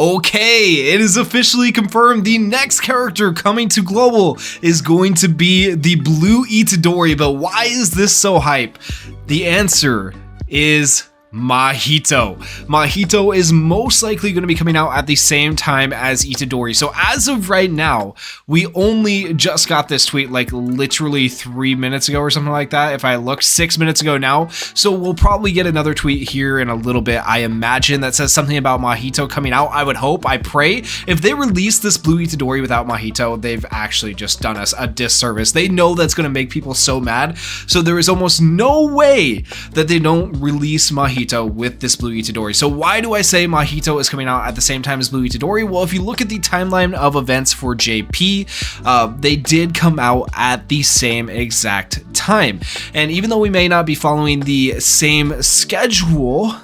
Okay, it is officially confirmed the next character coming to Global is going to be the Blue Itadori, but why is this so hype? The answer is Mahito. Mahito is most likely going to be coming out at the same time as Itadori. So as of right now, we only just got this tweet like literally 3 minutes ago or something like that. If I look 6 minutes ago now. So we'll probably get another tweet here in a little bit, I imagine, that says something about Mahito coming out. I would hope, I pray. If they release this Blue Itadori without Mahito, they've actually just done us a disservice. They know that's going to make people so mad. So there is almost no way that they don't release Mahito with this Blue Itadori. So why do I say Mahito is coming out at the same time as Blue Itadori? Well, if you look at the timeline of events for JP, they did come out at the same exact time. And even though we may not be following the same schedule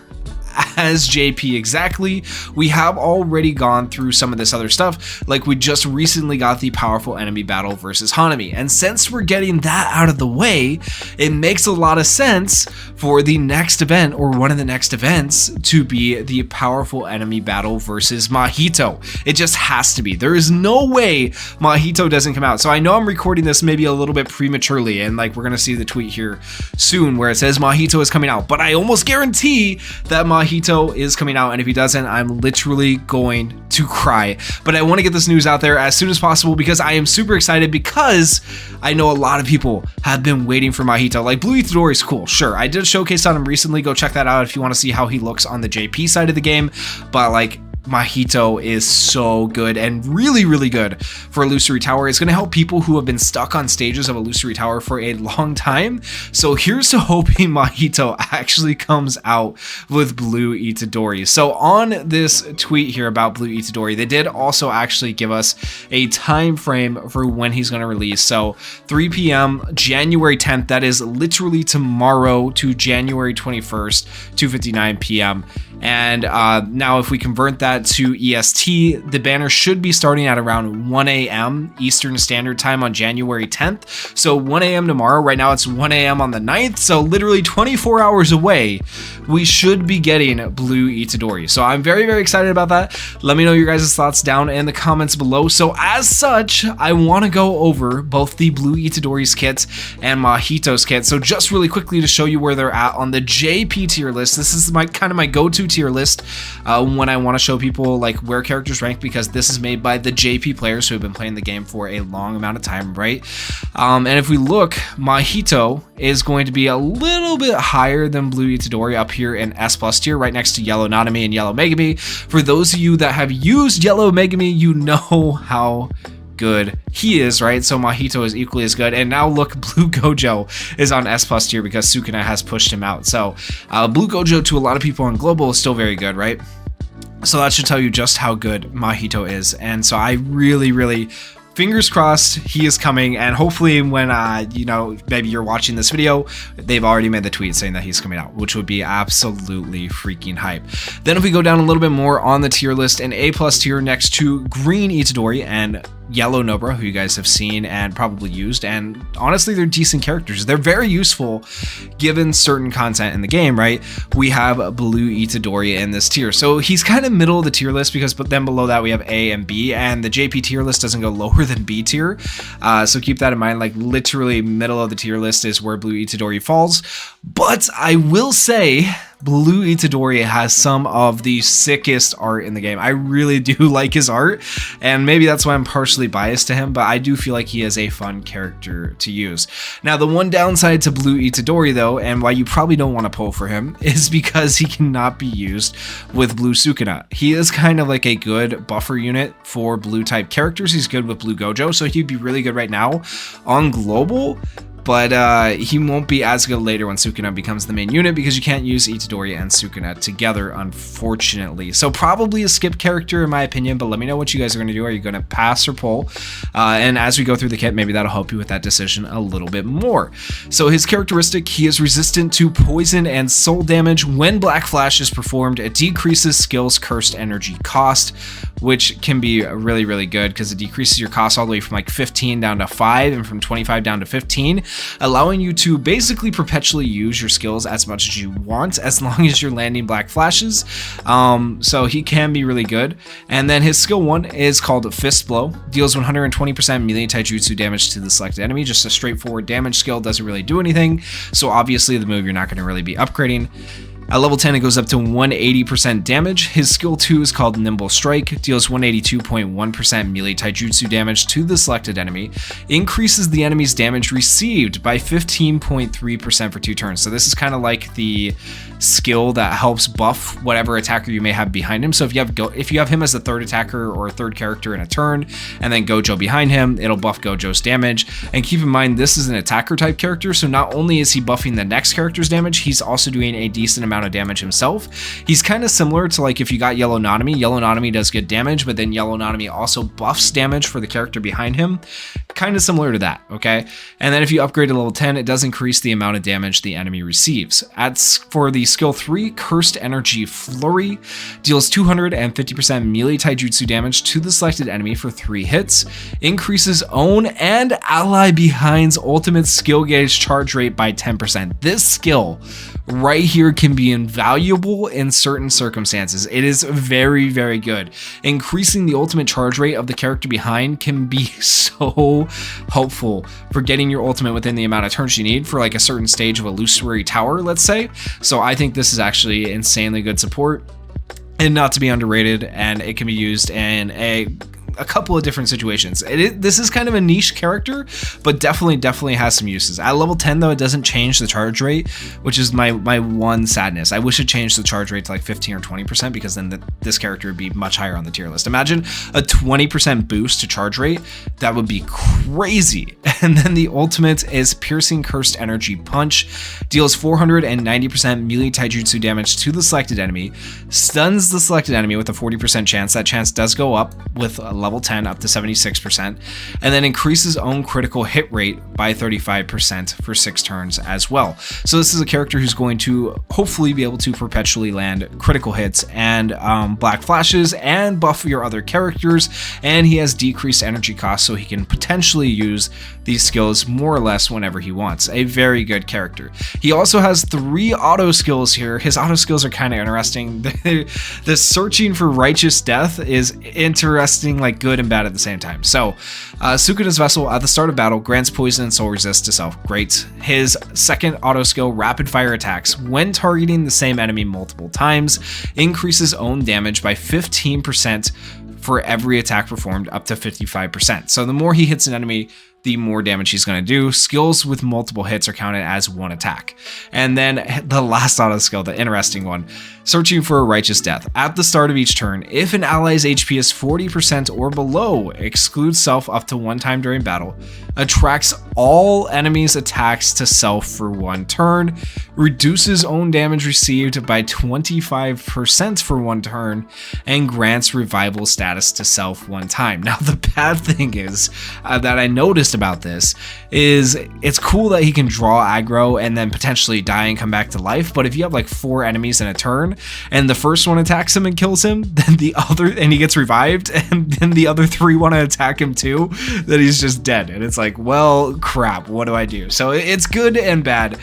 as JP exactly, we have already gone through some of this other stuff. Like we just recently got the powerful enemy battle versus Hanami, and since we're getting that out of the way, it makes a lot of sense for the next event, or one of the next events, to be the powerful enemy battle versus Mahito. It just has to be. There is no way Mahito doesn't come out. So I know I'm recording this maybe a little bit prematurely, and like we're gonna see the tweet here soon where it says Mahito is coming out, but I almost guarantee that Mahito is coming out, and if he doesn't, I'm literally going to cry. But I want to get this news out there as soon as possible because I am super excited, because I know a lot of people have been waiting for Mahito. Like Blue Itadori is cool, sure. I did a showcase on him recently. Go check that out if you want to see how he looks on the JP side of the game. But like, Mahito is so good and really, really good for Illusory Tower. It's going to help people who have been stuck on stages of Illusory Tower for a long time. So here's to hoping Mahito actually comes out with Blue Itadori. So on this tweet here about Blue Itadori, they did also actually give us a time frame for when he's going to release. So 3 p.m. January 10th, that is literally tomorrow, to January 21st, 2:59 p.m. And now if we convert that to EST, the banner should be starting at around 1 a.m. Eastern Standard Time on January 10th. So 1 a.m. tomorrow. Right now it's 1 a.m. on the 9th. So literally 24 hours away, we should be getting Blue Itadori. So I'm very, very excited about that. Let me know your guys' thoughts down in the comments below. So as such, I want to go over both the Blue Itadori's kit and Mahito's kit. So just really quickly to show you where they're at on the JP tier list. This is my kind of my go-to tier list when I want to show people like where characters rank, because this is made by the JP players who have been playing the game for a long amount of time, right? And if we look, Mahito is going to be a little bit higher than Blue Itadori up here in S+ tier, right next to Yellow Nanami and Yellow Megami. For those of you that have used Yellow Megami, you know how good he is, right? So Mahito is equally as good. And now look, Blue Gojo is on S+ tier because Sukuna has pushed him out. So Blue Gojo to a lot of people on Global is still very good, right? So that should tell you just how good Mahito is. And so I really, really, fingers crossed he is coming, and hopefully when you know, maybe you're watching this video, they've already made the tweet saying that he's coming out, which would be absolutely freaking hype. Then if we go down a little bit more on the tier list, an A+ tier next to Green Itadori and Yellow Nobra, who you guys have seen and probably used, and honestly they're decent characters. They're very useful given certain content in the game, right? We have Blue Itadori in this tier, so he's kind of middle of the tier list, because but then below that we have A and B, and the JP tier list doesn't go lower than B tier, so keep that in mind. Like literally middle of the tier list is where Blue Itadori falls. But I will say Blue Itadori has some of the sickest art in the game. I really do like his art, and maybe that's why I'm partially biased to him, but I do feel like he is a fun character to use. Now, the one downside to Blue Itadori, though, and why you probably don't want to pull for him, is because he cannot be used with Blue Sukuna. He is kind of like a good buffer unit for blue type characters. He's good with Blue Gojo, so he'd be really good right now on Global. But he won't be as good later when Sukuna becomes the main unit, because you can't use Itadori and Sukuna together, unfortunately. So probably a skip character in my opinion, but let me know what you guys are going to do. Are you going to pass or pull? And as we go through the kit, maybe that'll help you with that decision a little bit more. So his characteristic, he is resistant to poison and soul damage. When Black Flash is performed, it decreases skills cursed energy cost, which can be really, really good because it decreases your cost all the way from like 15 down to 5 and from 25 down to 15. allowing you to basically perpetually use your skills as much as you want, as long as you're landing black flashes. So he can be really good. And then his skill 1 is called Fist Blow, deals 120% melee taijutsu damage to the selected enemy. Just a straightforward damage skill, doesn't really do anything. So obviously the move you're not going to really be upgrading. At level 10, it goes up to 180% damage. His skill 2 is called Nimble Strike, deals 182.1% melee taijutsu damage to the selected enemy, increases the enemy's damage received by 15.3% for 2 turns. So this is kind of like the skill that helps buff whatever attacker you may have behind him. So if you have him as a third attacker or a third character in a turn, and then Gojo behind him, it'll buff Gojo's damage. And keep in mind, this is an attacker type character, so not only is he buffing the next character's damage, he's also doing a decent amount of damage himself. He's kind of similar to like if you got Yellow Nanami. Yellow Nanami does good damage, but then Yellow Nanami also buffs damage for the character behind him. Kind of similar to that, okay? And then if you upgrade to level 10, it does increase the amount of damage the enemy receives. For the skill 3, Cursed Energy Flurry, deals 250% melee taijutsu damage to the selected enemy for 3 hits, increases own and ally behind's ultimate skill gauge charge rate by 10%. This skill right here can be invaluable in certain circumstances. It is very, very good. Increasing the ultimate charge rate of the character behind can be so helpful for getting your ultimate within the amount of turns you need for like a certain stage of illusory tower, let's say. So I think this is actually insanely good support and not to be underrated, and it can be used in a couple of different situations. This is kind of a niche character, but definitely has some uses. At level 10 though, it doesn't change the charge rate, which is my one sadness. I wish it changed the charge rate to like 15 or 20%, because then this character would be much higher on the tier list. Imagine a 20% boost to charge rate. That would be crazy. And then the ultimate is Piercing Cursed Energy Punch, deals 490% melee taijutsu damage to the selected enemy, stuns the selected enemy with a 40% chance. That chance does go up with a level 10 up to 76%, and then increases own critical hit rate by 35% for 6 turns as well. So this is a character who's going to hopefully be able to perpetually land critical hits and black flashes and buff your other characters, and he has decreased energy costs, so he can potentially use these skills more or less whenever he wants. A very good character. He also has 3 auto skills here. His auto skills are kind of interesting. The Searching for Righteous Death is interesting, like good and bad at the same time. So Sukuna's Vessel at the start of battle grants poison and soul resist to self. Great. His second auto skill, Rapid Fire Attacks, when targeting the same enemy multiple times, increases own damage by 15% for every attack performed up to 55%. So the more he hits an enemy, the more damage he's going to do. Skills with multiple hits are counted as 1 attack. And then the last auto skill, the interesting one, Searching for a Righteous Death. At the start of each turn, if an ally's HP is 40% or below, excludes self up to 1 time during battle, attracts all enemies' attacks to self for 1 turn, reduces own damage received by 25% for 1 turn, and grants revival status to self 1 time. Now the bad thing is that I noticed about this is it's cool that he can draw aggro and then potentially die and come back to life, but if you have like 4 enemies in a turn and the first one attacks him and kills him, then and he gets revived, and then the other 3 want to attack him too, then he's just dead. And it's like, well, crap, what do I do? So it's good and bad.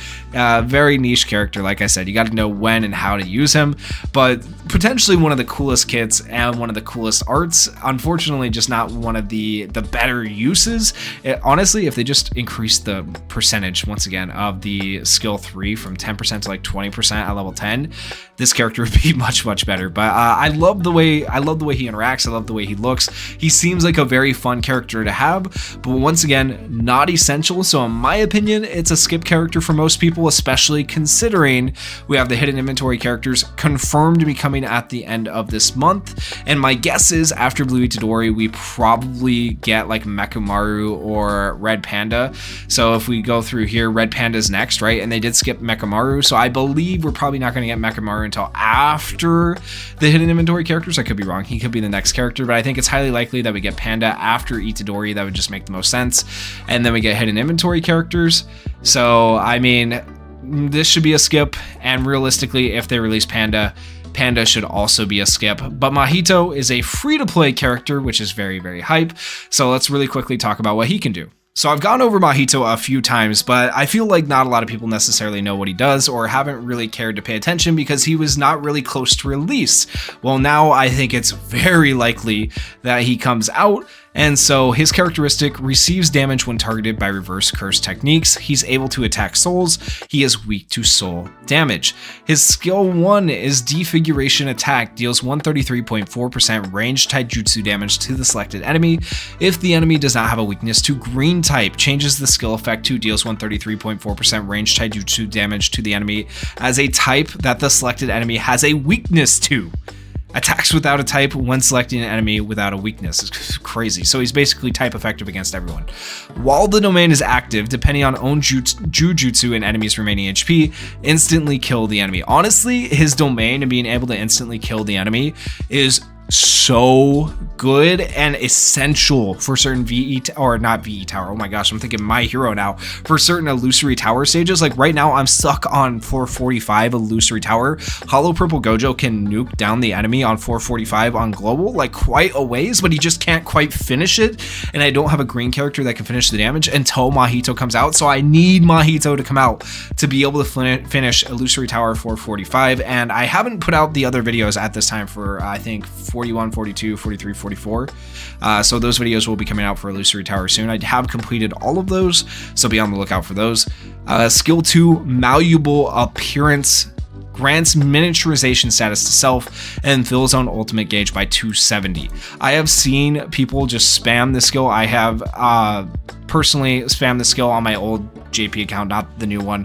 Very niche character, like I said. You got to know when and how to use him, but potentially one of the coolest kits and one of the coolest arts. Unfortunately, just not one of the better uses. Honestly, if they just increase the percentage once again of the skill 3 from 10% to like 20% at level 10, this character would be much better. But I love the way he interacts. I love the way he looks. He seems like a very fun character to have, but once again, not essential. So in my opinion, it's a skip character for most people, especially considering we have the hidden inventory characters confirmed to be coming at the end of this month. And my guess is after Blue Itadori, we probably get like Mechamaru or Red Panda. So if we go through here, Red Panda's next, right? And they did skip Mechamaru, so I believe we're probably not going to get Mechamaru until after the hidden inventory characters. I could be wrong. He could be the next character, but I think it's highly likely that we get Panda after Itadori. That would just make the most sense. And then we get hidden inventory characters. So, I mean, this should be a skip, and realistically, if they release Panda should also be a skip. But Mahito is a free-to-play character, which is very hype. So let's really quickly talk about what he can do. So I've gone over Mahito a few times, but I feel like not a lot of people necessarily know what he does or haven't really cared to pay attention because he was not really close to release. Well, now I think it's very likely that he comes out. And so his characteristic receives damage when targeted by reverse curse techniques. He's able to attack souls. He is weak to soul damage. His skill 1 is Defiguration Attack, deals 133.4% range taijutsu damage to the selected enemy. If the enemy does not have a weakness to green type, changes the skill effect to deals 133.4% range taijutsu damage to the enemy as a type that the selected enemy has a weakness to. Attacks without a type when selecting an enemy without a weakness. It's crazy. So he's basically type effective against everyone. While the domain is active, depending on own jujutsu and enemy's remaining HP, instantly kill the enemy. Honestly, his domain and being able to instantly kill the enemy is so good and essential for certain VE or not VE tower. Oh my gosh, I'm thinking My Hero now. For certain illusory tower stages, like right now I'm stuck on 445 illusory tower. Hollow Purple Gojo can nuke down the enemy on 445 on global like quite a ways, but he just can't quite finish it. And I don't have a green character that can finish the damage until Mahito comes out. So I need Mahito to come out to be able to finish illusory tower 445. And I haven't put out the other videos at this time for I think 41, 42, 43, 44. So those videos will be coming out for Illusory Tower soon. I have completed all of those, so be on the lookout for those. Skill 2, Malleable Appearance, grants miniaturization status to self and fills on ultimate gauge by 270. I have seen people just spam this skill. I have personally spammed the skill on my old JP account, not the new one,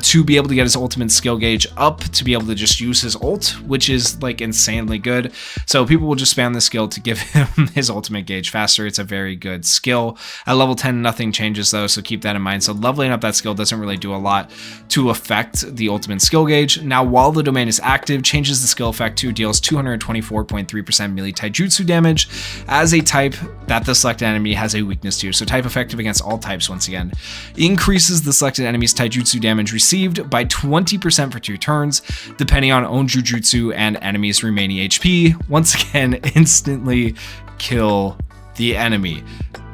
to be able to get his ultimate skill gauge up, to be able to just use his ult, which is like insanely good. So people will just spam the skill to give him his ultimate gauge faster. It's a very good skill. At level 10, nothing changes though, so keep that in mind. So leveling up that skill doesn't really do a lot to affect the ultimate skill gauge. Now, while the domain is active, changes the skill effect to deals 224.3% melee taijutsu damage as a type that the selected enemy has a weakness to. So type effective against all types once again. Increases the selected enemy's taijutsu damage received by 20% for 2 turns, depending on own jujutsu and enemy's remaining HP. Once again, instantly kill the enemy.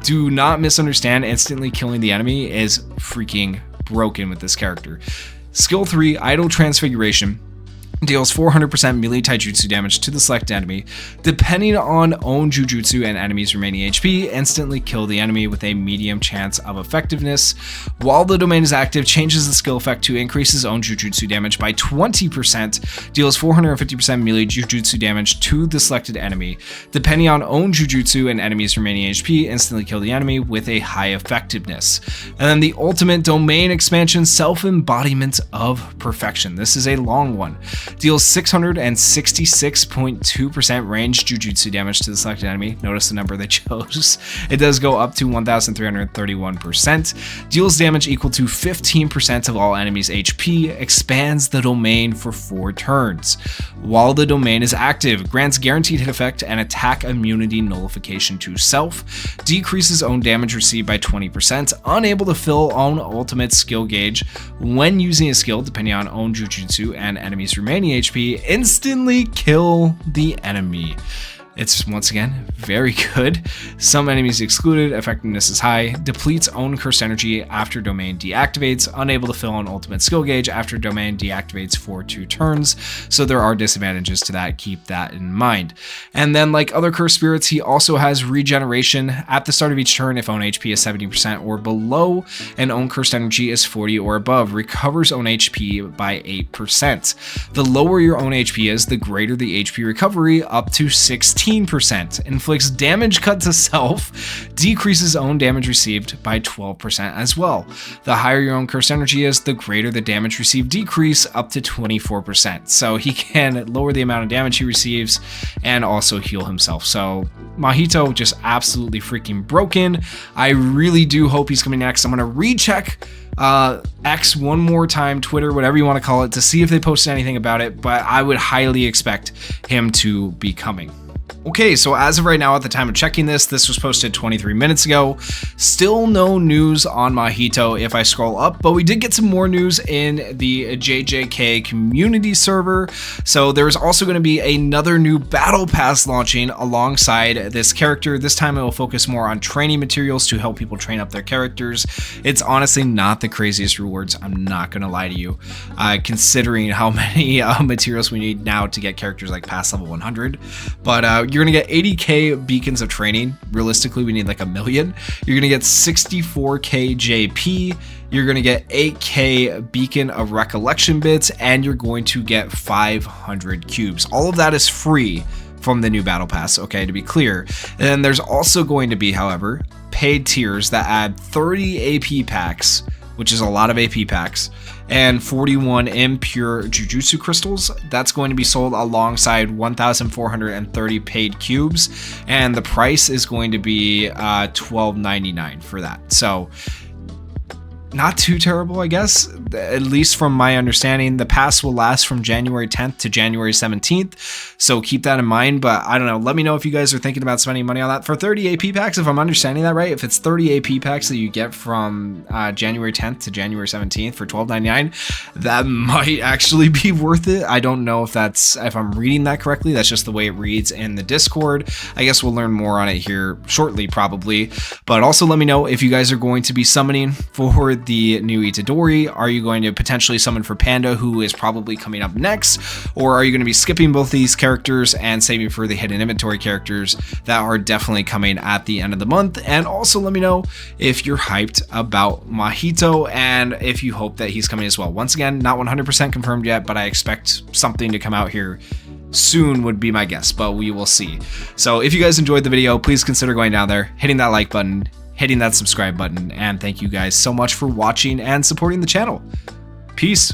Do not misunderstand, instantly killing the enemy is freaking broken with this character. Skill 3, Idle Transfiguration, deals 400% melee taijutsu damage to the select enemy. Depending on own jujutsu and enemy's remaining HP, instantly kill the enemy with a medium chance of effectiveness. While the domain is active, changes the skill effect to increase his own jujutsu damage by 20%, deals 450% melee jujutsu damage to the selected enemy. Depending on own jujutsu and enemy's remaining HP, instantly kill the enemy with a high effectiveness. And then the ultimate domain expansion, Self-Embodiment of Perfection. This is a long one. Deals 666.2% range jujutsu damage to the selected enemy. Notice the number they chose. It does go up to 1,331%. Deals damage equal to 15% of all enemies' HP. Expands the domain for 4 turns. While the domain is active, grants guaranteed hit effect and attack immunity nullification to self. Decreases own damage received by 20%. Unable to fill own ultimate skill gauge when using a skill, depending on own jujutsu and enemies' remaining HP, instantly kill the enemy. It's once again very good. Some enemies excluded, effectiveness is high, depletes own cursed energy after domain deactivates, unable to fill an ultimate skill gauge after domain deactivates for 2 turns. So there are disadvantages to that, keep that in mind. And then like other cursed spirits, he also has regeneration at the start of each turn if own HP is 70% or below and own cursed energy is 40 or above, recovers own HP by 8%. The lower your own HP is, the greater the HP recovery, up to 16%. Inflicts damage cut to self, decreases own damage received by 12% as well. The higher your own cursed energy is, the greater the damage received decrease, up to 24%. So he can lower the amount of damage he receives and also heal himself. So Mahito just absolutely freaking broken. I really do hope he's coming next. I'm going to recheck X one more time, Twitter, whatever you want to call it, to see if they posted anything about it, but I would highly expect him to be coming. Okay, so as of right now, at the time of checking this was posted 23 minutes ago. Still no news on Mahito if I scroll up, but we did get some more news in the JJK community server. So there's also going to be another new battle pass launching alongside this character. This time it will focus more on training materials to help people train up their characters. It's honestly not the craziest rewards, I'm not going to lie to you, considering how many materials we need now to get characters like past level 100. But you're gonna get 80k beacons of training. Realistically, we need like 1 million. You're gonna get 64k JP. You're gonna get 8k beacon of recollection bits, and you're going to get 500 cubes. All of that is free from the new battle pass, okay, to be clear. And then there's also going to be, however, paid tiers that add 30 AP packs, which is a lot of AP packs, and 41 impure Jujutsu crystals. That's going to be sold alongside 1,430 paid cubes, and the price is going to be $12.99 for that. So not too terrible, I guess, at least from my understanding. The pass will last from January 10th to January 17th, so keep that in mind. But I don't know, let me know if you guys are thinking about spending money on that. For 30 AP packs, if I'm understanding that right, if it's 30 AP packs that you get from January 10th to January 17th for $12.99, that might actually be worth it. I don't know if I'm reading that correctly. That's just the way it reads in the Discord. I guess we'll learn more on it here shortly, probably. But also let me know if you guys are going to be summoning for the new Itadori. Are you going to potentially summon for Panda, who is probably coming up next? Or are you going to be skipping both these characters and saving for the hidden inventory characters that are definitely coming at the end of the month? And also let me know if you're hyped about Mahito and if you hope that he's coming as well. Once again, not 100% confirmed yet, but I expect something to come out here soon would be my guess, but we will see. So if you guys enjoyed the video, please consider going down there, hitting that like button, hitting that subscribe button, and thank you guys so much for watching and supporting the channel. Peace.